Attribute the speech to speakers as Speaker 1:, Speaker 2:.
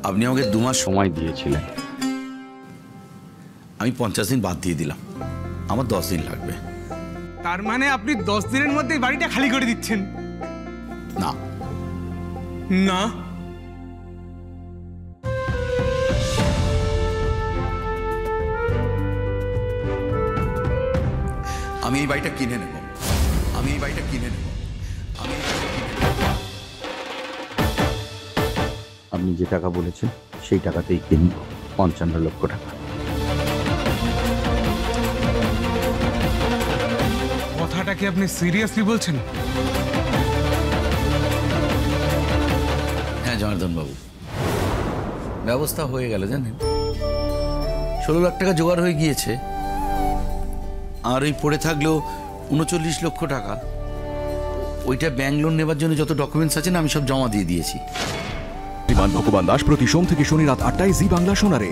Speaker 1: আপনি আমাকে 2 মাস
Speaker 2: সময় দিয়েছিলেন।
Speaker 1: আমি 50 দিন বাদ দিয়ে দিলাম, আমার 10 দিন লাগবে।
Speaker 3: তার মানে আপনি 10 দিনের মধ্যে বাড়িটা খালি করে দিচ্ছেন?
Speaker 1: না
Speaker 3: না,
Speaker 1: আমি এই বাড়িটা কিনে নেব, আমি এই বাড়িটা কিনে নেব, আমি এই বাড়িটা কিনে নেব।
Speaker 2: আপনি যে টাকা বলেছেন সেই টাকাতেই কিনব, 55 লক্ষ টাকা।
Speaker 3: কথাটা কি আপনি সিরিয়াসলি বলছেন?
Speaker 1: হ্যাঁ জনার্দন বাবু, ব্যবস্থা হয়ে গেল জানেন, 16 লাখ টাকা জোগাড় হয়ে গিয়েছে। আর ওই পড়ে থাকলেও 39 লক্ষ টাকা, ওইটা ব্যাংক লোন নেবার জন্য যত ডকুমেন্টস আছে না আমি সব জমা দিয়ে দিয়েছি।
Speaker 4: ভগবান দাস প্রতি সোম থেকে শনি রাত 8টায় জি বাংলা শোনারে।